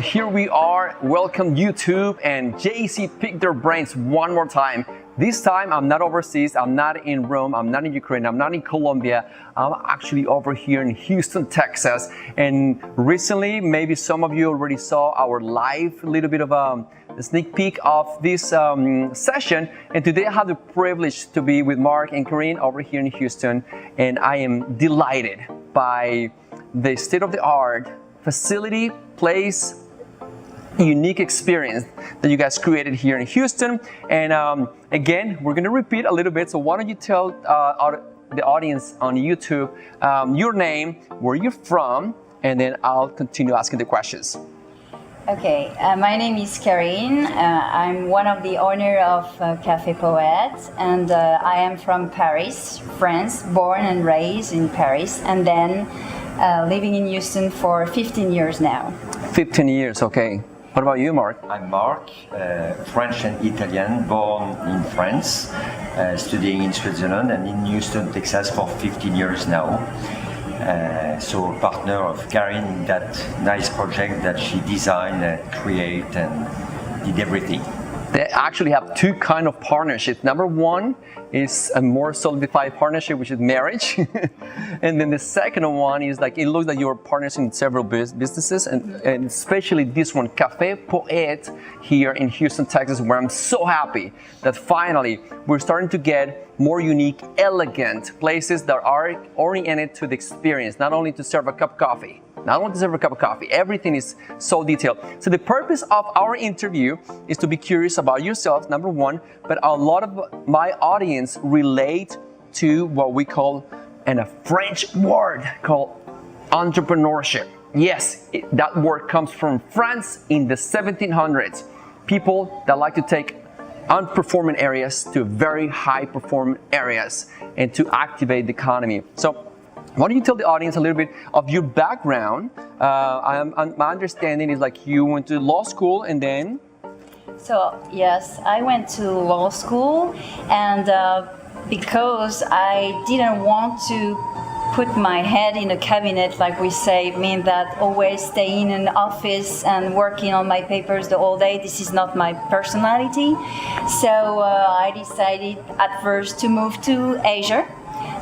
here we are. Welcome YouTube and JC Pick Their Brains one more time. This time I'm not overseas, I'm not in Rome, I'm not in Ukraine, I'm not in Colombia. I'm actually over here in Houston, Texas. And recently, maybe some of you already saw our live, little bit of a sneak peek of this session. And today I have the privilege to be with Mark and Karin over here in Houston. And I am delighted by the state-of-the-art facility, place, unique experience that you guys created here in Houston. And again, we're going to repeat a little bit. So why don't you tell the audience on YouTube your name, where you're from, and then I'll continue asking the questions. Okay, my name is Karin. I'm one of the owner of Café Poète, and I am from Paris, France, born and raised in Paris, and then living in Houston for 15 years now. 15 years, okay. What about you, Mark? I'm Mark, French and Italian, born in France, studying in Switzerland and in Houston, Texas for 15 years now. So a partner of Karin in that nice project that she designed and created and did everything. They actually have two kind of partnerships. Number one is a more solidified partnership, which is marriage. And then the second one is like, it looks like you're partners in several businesses, and especially this one, Café Poète, here in Houston, Texas, where I'm so happy that finally we're starting to get more unique, elegant places that are oriented to the experience, not only to serve a cup of coffee. Not only to serve a cup of coffee, everything is so detailed. So the purpose of our interview is to be curious about yourself, number one, but a lot of my audience relate to what we call, and a French word called entrepreneurship. Yes, that word comes from France in the 1700s. People that like to take unperforming areas to very high performing areas and to activate the economy. So why don't you tell the audience a little bit of your background? My understanding is like you went to law school and then? So yes, I went to law school, and because I didn't want to put my head in a cabinet, like we say, mean that always staying in an office and working on my papers the whole day. This is not my personality. So I decided at first to move to Asia.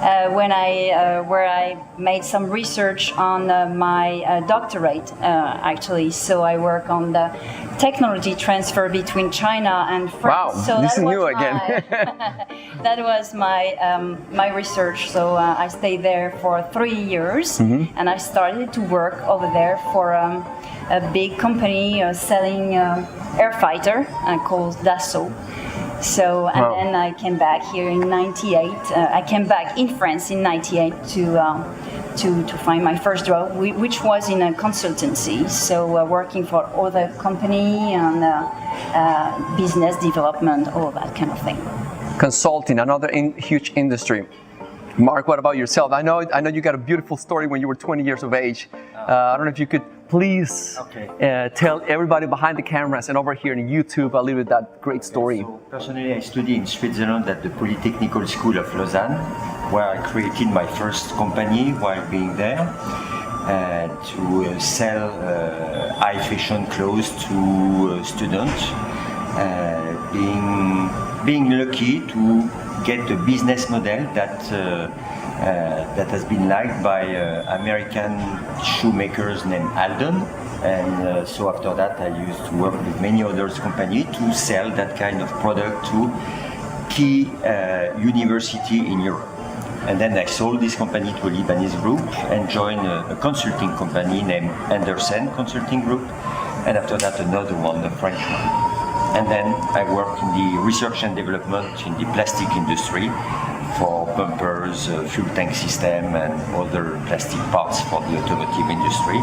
Where I made some research on my doctorate, actually. So I work on the technology transfer between China and France. Wow, so this is new again. That was my research. So I stayed there for 3 years, and I started to work over there for a big company selling air fighter called Dassault. So, and then I came back here in '98. I came back in France in '98 to find my first job, which was in a consultancy. So working for other company and business development, all that kind of thing. Consulting, another huge industry. Mark, what about yourself? I know you got a beautiful story when you were 20 years of age. I don't know if you could please tell everybody behind the cameras and over here on YouTube a little bit that great story. So personally, I studied in Switzerland at the Polytechnical School of Lausanne, where I created my first company while being there to sell high fashion clothes to students. Being lucky to get a business model that has been liked by American shoemakers named Alden, and so after that I used to work with many other companies to sell that kind of product to key university in Europe. And then I sold this company to a Lebanese group and joined a consulting company named Andersen Consulting Group, and after that another one, the French one. And then I worked in the research and development in the plastic industry for bumpers, fuel tank system, and other plastic parts for the automotive industry.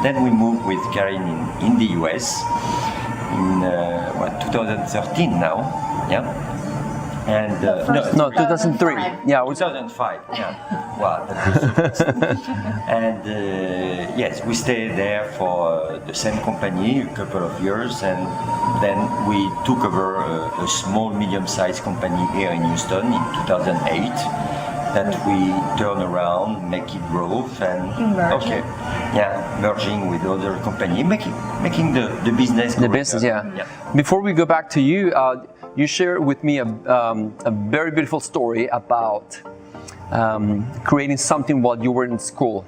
Then we moved with Karin in the US in 2013 now, yeah. And no, 2003. Yeah, 2005. Yeah. Wow, that was so fast. And yes, we stayed there for the same company a couple of years, and then we took over a small, medium-sized company here in Houston in 2008. That we turn around, make it grow, and okay. merging with other company, making the business. The business, yeah. Before we go back to you, you shared with me a very beautiful story about creating something while you were in school,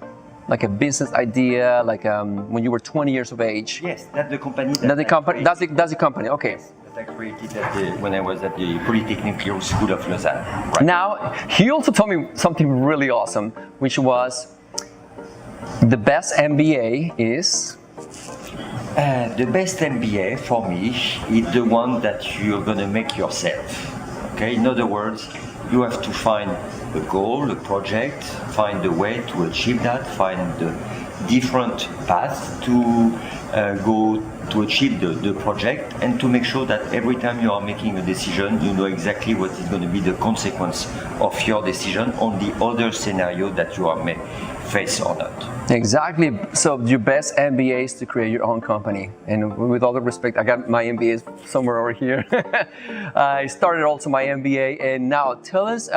like a business idea, like when you were 20 years of age. Yes, that's the company. That's the company. Okay. That I created when I was at the Polytechnical School of Lausanne. Right. Now, he also told me something really awesome, which was the best MBA is. The best MBA for me is the one that you're gonna make yourself. Okay, in other words, you have to find a goal, a project, find a way to achieve that, find the different paths to go to achieve the project, and to make sure that every time you are making a decision, you know exactly what is going to be the consequence of your decision on the other scenario that you are may face or not. Exactly. So your best MBA is to create your own company. And with all the respect, I got my MBA somewhere over here. I started also my MBA, and now tell us,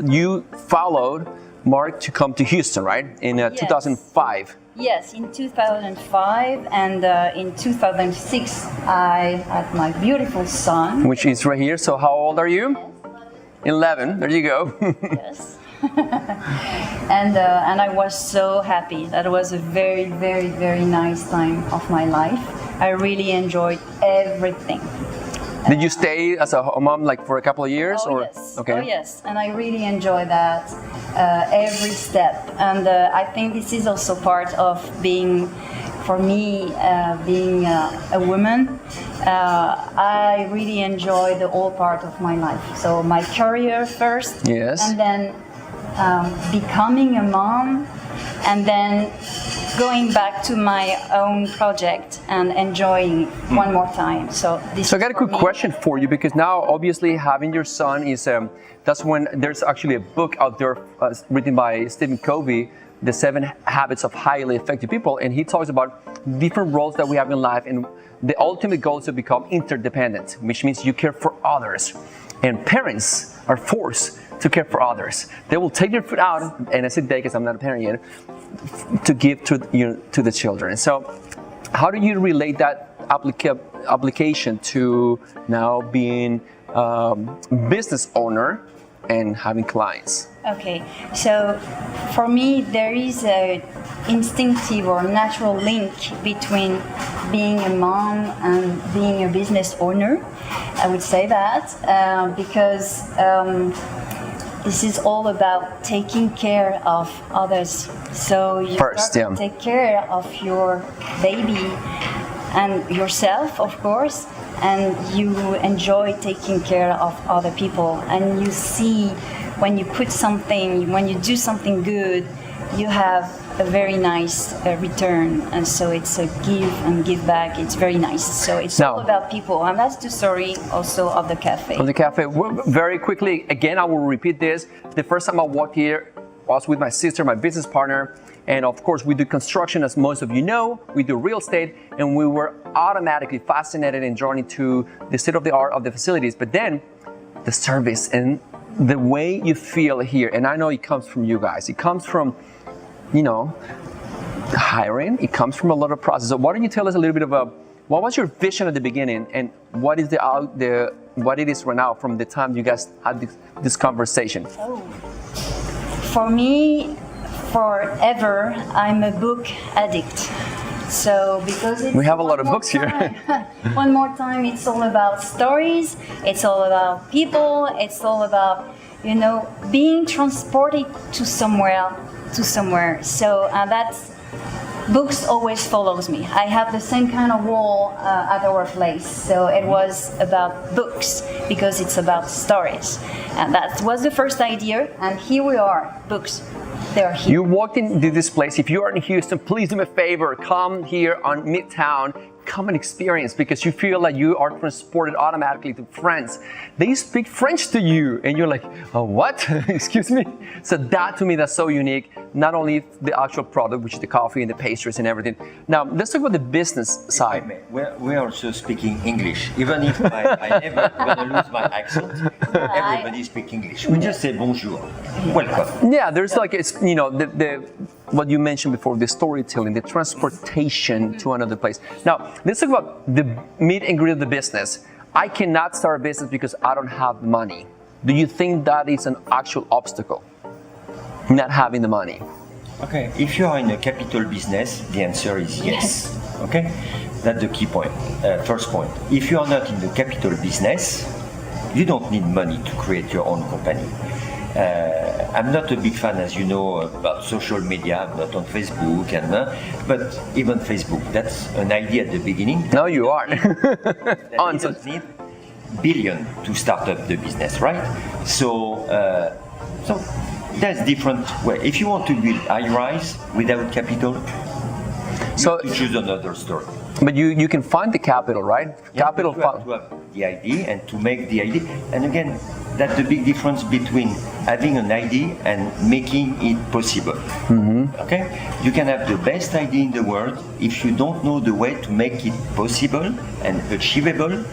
you followed Mark to come to Houston, right? In 2005. Yes, in 2005, and in 2006 I had my beautiful son. Which is right here. So how old are you? 11. There you go. Yes. And I was so happy. That was a very, very, very nice time of my life. I really enjoyed everything. Did you stay as a mom like for a couple of years? Oh, or? Yes. Okay. Oh, yes. And I really enjoy that every step. And I think this is also part of being, for me, being a woman. I really enjoy the whole part of my life. So my career first. Yes. And then becoming a mom. And then going back to my own project and enjoying one more time. So I got a quick question for you, because now obviously having your son is that's when there's actually a book out there written by Stephen Covey, The 7 Habits of Highly Effective People, and he talks about different roles that we have in life, and the ultimate goal is to become interdependent, which means you care for others, and parents are forced to care for others. They will take their food out, and I say they because I'm not a parent yet, to give to the children. So how do you relate that application to now being business owner and having clients? Okay, so for me there is a instinctive or natural link between being a mom and being a business owner. I would say that because this is all about taking care of others. So you First, start to take care of your baby and yourself, of course, and you enjoy taking care of other people. And you see when you when you do something good, you have a very nice return, and so it's a give and give back. It's very nice. So it's all about people, and that's the story also of the cafe. Of the cafe. Very quickly, again, I will repeat this. The first time I walked here, I was with my sister, my business partner, and of course we do construction, as most of you know. We do real estate, and we were automatically fascinated and drawn into the state of the art of the facilities. But then the service and the way you feel here, and I know it comes from you guys. It comes from, hiring. It comes from a lot of process. So why don't you tell us a little bit about what was your vision at the beginning, and what is what it is right now from the time you guys had this conversation? Oh. For me, forever, I'm a book addict. So because it's we have a lot of books here. One more time, it's all about stories. It's all about people. It's all about being transported to somewhere. So that's books always follows me. I have the same kind of wall at our place. So it was about books because it's about stories, and that was the first idea. And here we are, books. They're here. You walked into this place. If you are in Houston, please do me a favor. Come here on Midtown. Come and experience, because you feel like you are transported automatically to France. They speak French to you, and you're like, oh, what? Excuse me? So that, to me, that's so unique. Not only the actual product, which is the coffee and the pastries and everything. Now, let's talk about the business side. We're also speaking English. Even if I never gonna lose my accent, everybody speaks English. We just say bonjour, welcome. Yeah, there's like, it's, the what you mentioned before, the storytelling, the transportation to another place. Now, let's talk about the meet and greet of the business. I cannot start a business because I don't have money. Do you think that is an actual obstacle, not having the money? Okay, if you are in a capital business, the answer is yes. Okay, that's the key point. First point. If you are not in the capital business, you don't need money to create your own company. I'm not a big fan, as you know, about social media. I'm not on Facebook, but even Facebook, that's an idea at the beginning. No, you are. You don't need billion to start up the business, right? So there's different way. If you want to build high-rise without capital, you have to choose another story. But you can find the capital, right? Yeah, Capital you have to have the idea and to make the idea. And again, that's the big difference between having an idea and making it possible. Okay? You can have the best idea in the world. If you don't know the way to make it possible and achievable.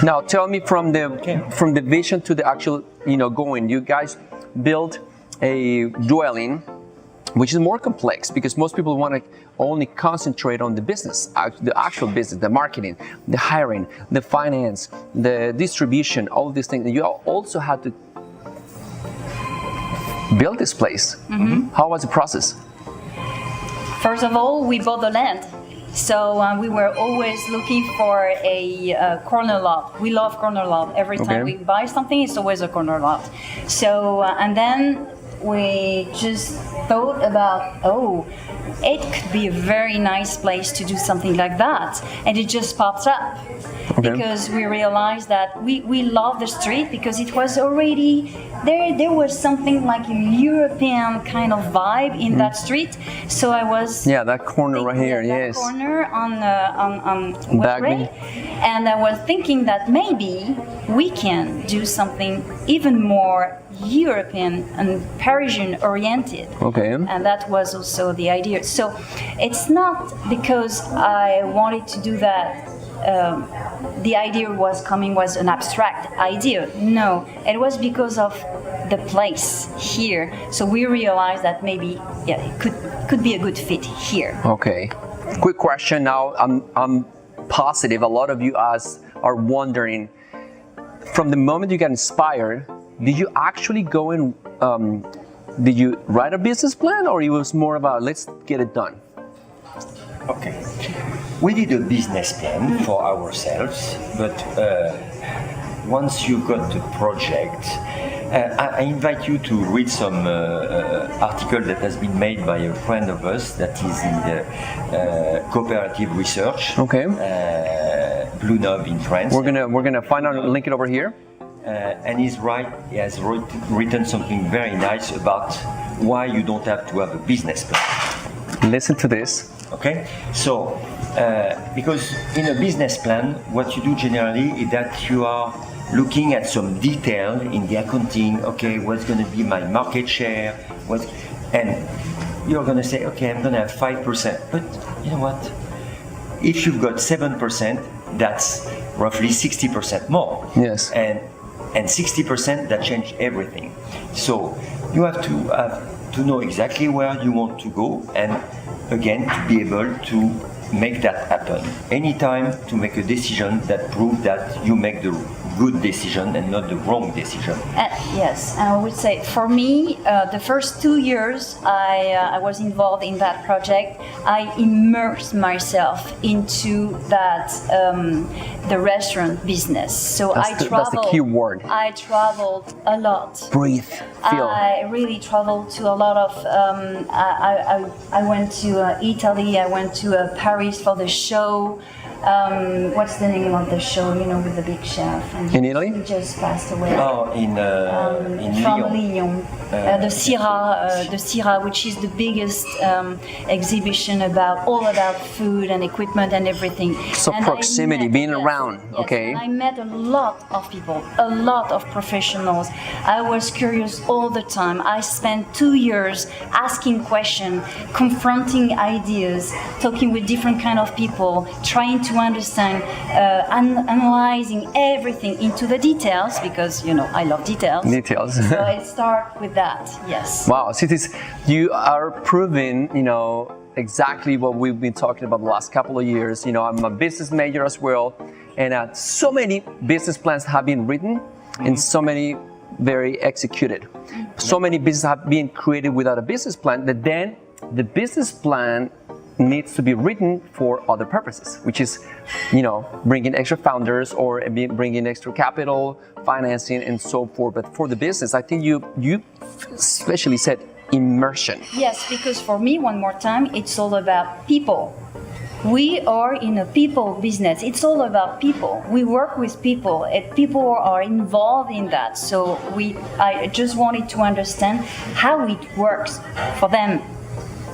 Now, tell me from the vision to the actual, going. You guys built a dwelling, which is more complex because most people want to only concentrate on the business, the actual business, the marketing, the hiring, the finance, the distribution, all of these things. You also had to build this place. How was the process? First of all, we bought the land. So we were always looking for a corner lot. We love corner lot. Every time we buy something, it's always a corner lot. So, and then we just thought about, it could be a very nice place to do something like that. And it just popped up. Because we realized that we love the street because it was already, there was something like a European kind of vibe in that street. So I was... Yeah, that corner right here, that corner on Woodbury. And I was thinking that maybe we can do something even more European and Parisian oriented. And that was also the idea. So it's not because I wanted to do that. The idea was an abstract idea. No, it was because of the place here. So we realized that maybe it could be a good fit here. Okay. Quick question now. I'm positive a lot of you are wondering, from the moment you got inspired, did you actually go and did you write a business plan, or it was more about let's get it done? Okay. We did a business plan for ourselves, but once you got the project, I invite you to read some article that has been made by a friend of us that is in the cooperative research. Blue Knob in France. We're gonna find out and link it over here. And he has written something very nice about why you don't have to have a business plan. Listen to this. Okay, so because in a business plan, what you do generally is that you are looking at some detail in the accounting. Okay, what's going to be my market share? And you're going to say, okay, I'm going to have 5%. But you know what? If you've got 7%, that's roughly 60% more. Yes. And 60% that change everything. So you have to know exactly where you want to go, and again to be able to make that happen. Anytime to make a decision that proves that you make the good decision and not the wrong decision. Yes, and I would say for me, the first 2 years I was involved in that project, I immersed myself into that the restaurant business. So that's the key word. I traveled a lot. Breathe, feel. I really traveled to a lot of. I went to Italy. I went to Paris for the show. What's the name of the show? With the big chef. And in Italy? He just passed away. Oh, in from Lyon. The Syrah, which is the biggest exhibition all about food and equipment and everything. So and proximity, being around. Yes, okay. I met a lot of people, a lot of professionals. I was curious all the time. I spent 2 years asking questions, confronting ideas, talking with different kind of people, trying to to understand, analyzing everything into the details, because I love details. Details. So I start with that. Yes. Wow, so you are proving, exactly what we've been talking about the last couple of years. I'm a business major as well, and so many business plans have been written, and so many very executed. So many businesses have been created without a business plan, that then the business plan needs to be written for other purposes, which is, bringing extra founders or bringing extra capital, financing, and so forth. But for the business, I think you especially said immersion. Yes, because for me, one more time, it's all about people. We are in a people business. It's all about people. We work with people, and people are involved in that. So I just wanted to understand how it works for them.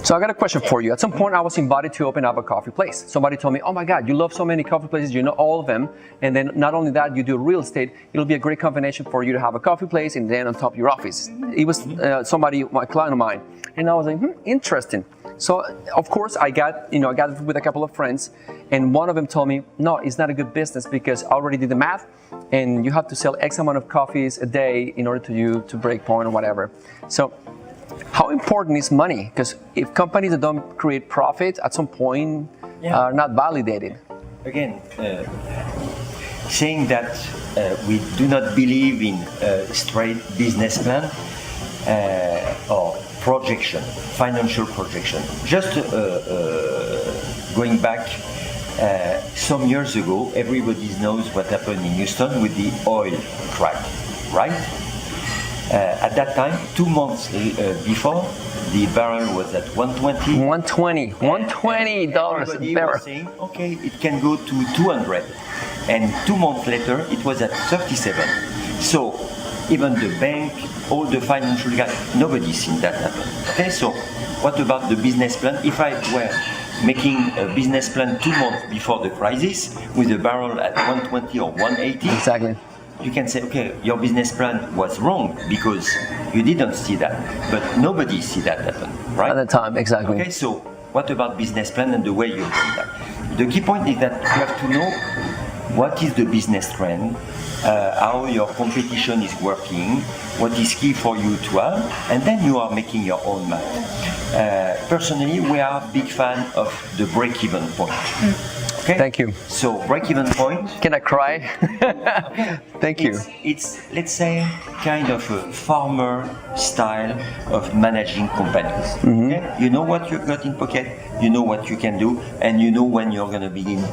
So I got a question for you. At some point, I was invited to open up a coffee place. Somebody told me, oh my God, you love so many coffee places, you know all of them. And then not only that, you do real estate. It'll be a great combination for you to have a coffee place and then on top your office. It was a client of mine. And I was like, interesting. So of course I got with a couple of friends, and one of them told me, no, it's not a good business because I already did the math, and you have to sell X amount of coffees a day in order to break point or whatever. So how important is money? Because if companies that don't create profit at some point are not validated. Again, saying that we do not believe in a straight business plan or projection, financial projection. Just going back some years ago, everybody knows what happened in Houston with the oil crack, right? At that time, 2 months before, the barrel was at $120. $120 a barrel. Was saying, okay, it can go to 200. And 2 months later, it was at 37. So even the bank, all the financial guys, nobody's seen that happen. Okay, so what about the business plan? If I were making a business plan 2 months before the crisis with a barrel at 120 or 180, exactly, you can say, okay, your business plan was wrong because you didn't see that, but nobody see that happen, right? At the time, exactly. Okay, so what about business plan and the way you're doing that? The key point is that you have to know what is the business trend, how your competition is working, what is key for you to have, and then you are making your own math. Personally, we are a big fan of the break-even point. Okay? Thank you. So break-even point. Can I cry? Thank you. It's, let's say, kind of a farmer style of managing companies. Mm-hmm. Okay? You know what you've got in pocket, you know what you can do, and you know when you're going to begin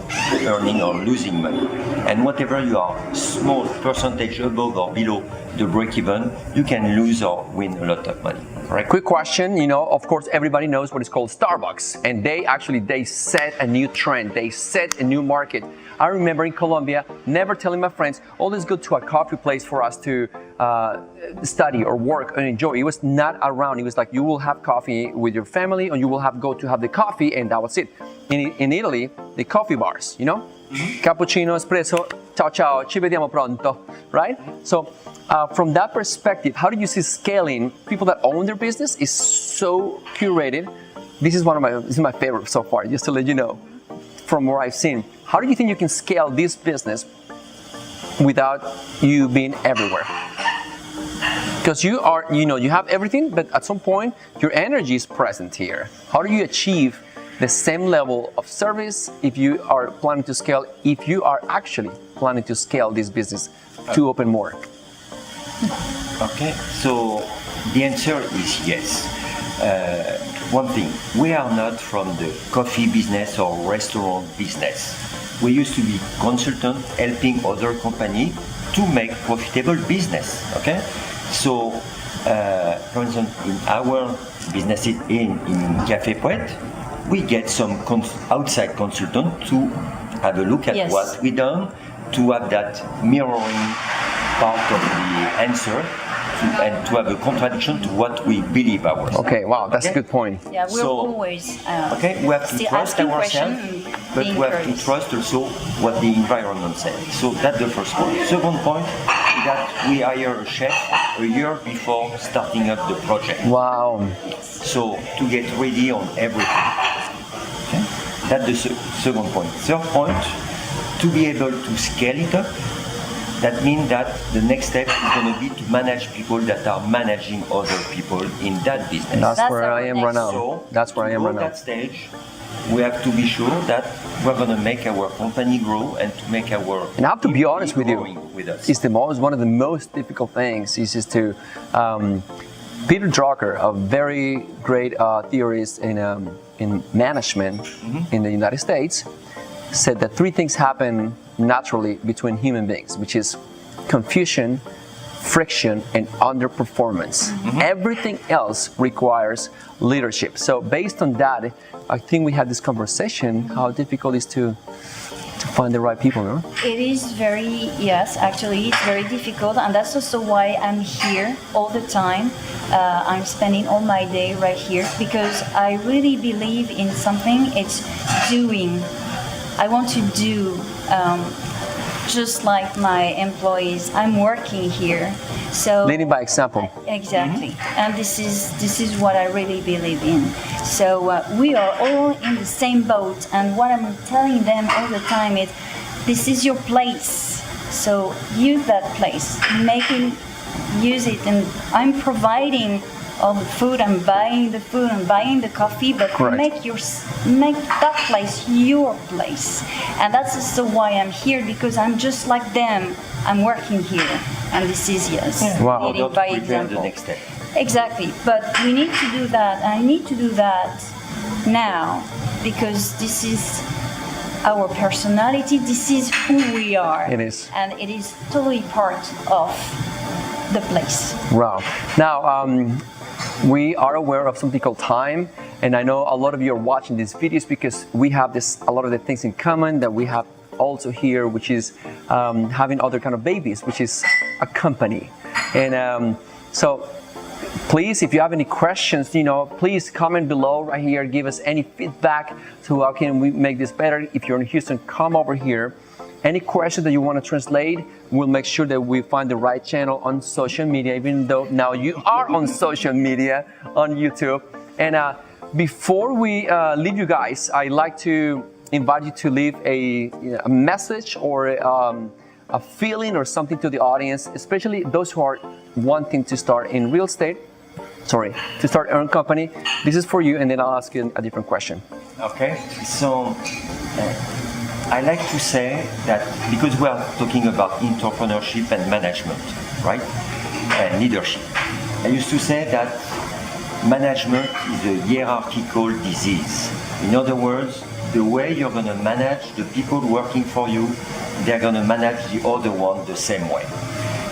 earning or losing money. And whatever you are small percentage above or below the break-even, you can lose or win a lot of money. Right. Quick question, of course, everybody knows what is called Starbucks, and they set a new trend. They set a new market. I remember in Colombia, never telling my friends, let's go to a coffee place for us to study or work and enjoy. It was not around. It was like you will have coffee with your family, and you will have the coffee, and that was it. In Italy, the coffee bars, mm-hmm. Cappuccino, espresso, ciao ciao, ci vediamo pronto, right? So from that perspective, how do you see scaling? People that own their business is so curated. This is my favorite so far, just to let you know, from what I've seen. How do you think you can scale this business without you being everywhere? Because you have everything, but at some point, your energy is present here. How do you achieve the same level of service if you are planning to scale, if you are actually planning to scale this business to open more? Okay, so the answer is yes. One thing, we are not from the coffee business or restaurant business. We used to be consultant helping other companies to make profitable business. Okay, so for instance, in our businesses in Café Poète, we get some outside consultant to have a look at what we done, to have that mirroring part of the answer, and to have a contradiction to what we believe ourselves. Okay, wow, that's a good point. Yeah, we're always we have to trust ourselves, but we have to trust also what the environment says. So that's the first point. Second point is that we hire a chef a year before starting up the project. Wow. So to get ready on everything. Okay? That's the second point. Third point, to be able to scale it up, that means that the next step is going to be to manage people that are managing other people in that business. That's where our I am next- right now. So, That's where I am to right go now. that stage, we have to be sure that we're going to make our company grow and to make our And I have to be employee honest with you, growing with us. it's one of the most difficult things is just to, Peter Drucker, a very great theorist in management in the United States, said that three things happen naturally between human beings, which is confusion, friction, and underperformance. Everything else requires leadership. So based on that, I think we had this conversation, how difficult it is to find the right people, no? It is very, yes, actually, it's very difficult, and that's also why I'm here all the time. I'm spending all my day right here because I really believe in something. It's doing. I want to do just like my employees. I'm working here, so Leading by example. exactly, and this is what I really believe in. So we are all in the same boat, and what I'm telling them all the time is, this is your place. So use that place, use it, and I'm providing all the food. I'm buying the food. I'm buying the coffee, but Correct. make that place your place, and that's also why I'm here, because I'm just like them. I'm working here, and this is Wow. leading Don't by prepare example. the next step. Exactly, but we need to do that. I need to do that now because this is our personality. This is who we are. It is. and it is totally part of the place. Wow. Now, we are aware of something called time, and I know a lot of you are watching these videos because we have a lot of the things in common that we have also here, which is having other kind of babies, which is a company. And so please, if you have any questions, please comment below right here, give us any feedback to how can we make this better. If you're in Houston, come over here. Any question that you want to translate, we'll make sure that we find the right channel on social media, even though now you are on social media, on YouTube. And before we leave you guys, I'd like to invite you to leave a message or a feeling or something to the audience, especially those who are wanting to start in real estate, to start your own company. This is for you, and then I'll ask you a different question. Okay, so I like to say that because we are talking about entrepreneurship and management, right? And leadership. I used to say that management is a hierarchical disease. In other words, the way you're going to manage the people working for you, they're going to manage the other one the same way.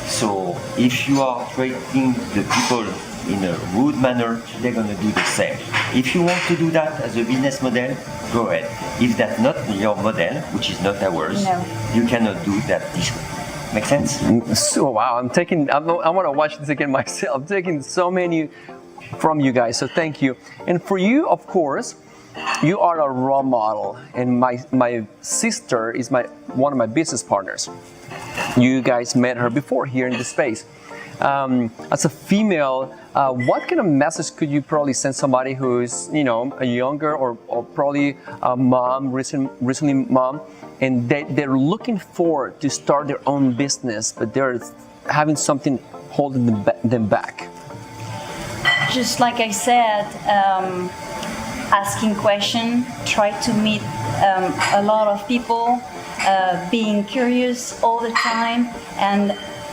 So if you are treating the people in a rude manner, they're going to do the same. If you want to do that as a business model, go ahead. If that's not your model, which is not ours, No. you cannot do that this way. Make sense? So wow, I want to watch this again myself. I'm taking so many from you guys, so thank you. And for you, of course, you are a role model, and my sister is one of my business partners. You guys met her before here in the space. As a female, what kind of message could you probably send somebody who's a younger or probably a mom, recently mom, and they're looking forward to start their own business, but they're having something holding them back? Just like I said, asking questions, try to meet a lot of people, being curious all the time, and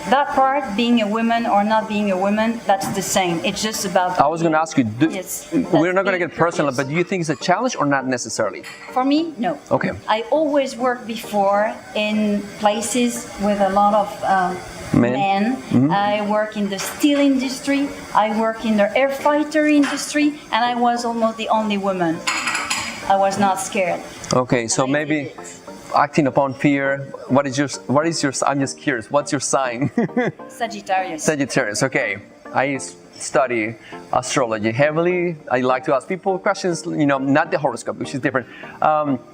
that part, being a woman or not being a woman, that's the same. It's just about. I was going to ask you, Yes, we're not going to being get personal, curious. but do you think it's a challenge or not necessarily? For me, no. Okay. I always worked before in places with a lot of men. I work in the steel industry. I work in the air fighter industry, and I was almost the only woman. I was not scared. Okay, so I did maybe it. acting upon fear. What is your? I'm just curious. What's your sign? Sagittarius. Sagittarius. Okay, I study astrology heavily. I like to ask people questions. Not the horoscope, which is different.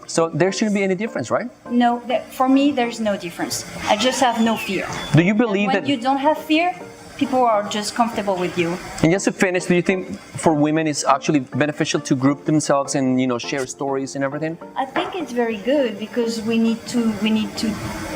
So there shouldn't be any difference, right? No, for me, there's no difference. I just have no fear. Do you believe When that? you don't have fear, people are just comfortable with you. And just to finish, do you think for women it's actually beneficial to group themselves and share stories and everything? I think it's very good because we need to.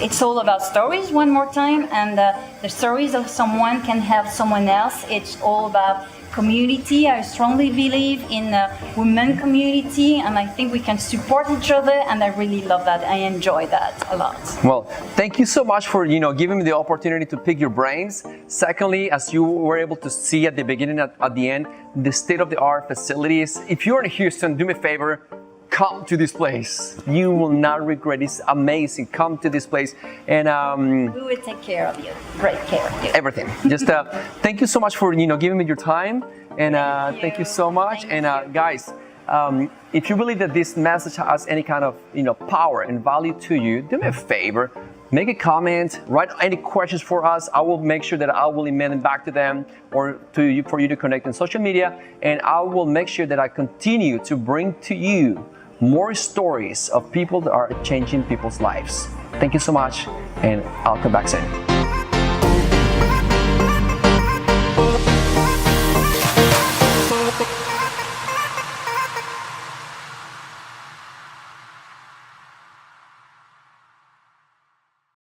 It's all about stories one more time, and the stories of someone can help someone else. It's all about community. I strongly believe in a women community, and I think we can support each other, and I really love that. I enjoy that a lot. Well, thank you so much for giving me the opportunity to pick your brains. Secondly, as you were able to see at the beginning at the end, the state-of-the-art facilities. If you're in Houston, do me a favor, come to this place. You will not regret. It's amazing. Come to this place, and We will take care of you. Great care of you. everything. Just thank you so much for giving me your time, and thank you so much. Thank And you. guys, if you believe that this message has any kind of power and value to you, do me a favor. Make a comment, write any questions for us. I will make sure that I will email them back to them or to you for you to connect on social media, and I will make sure that I continue to bring to you more stories of people that are changing people's lives. Thank you so much, and I'll come back soon.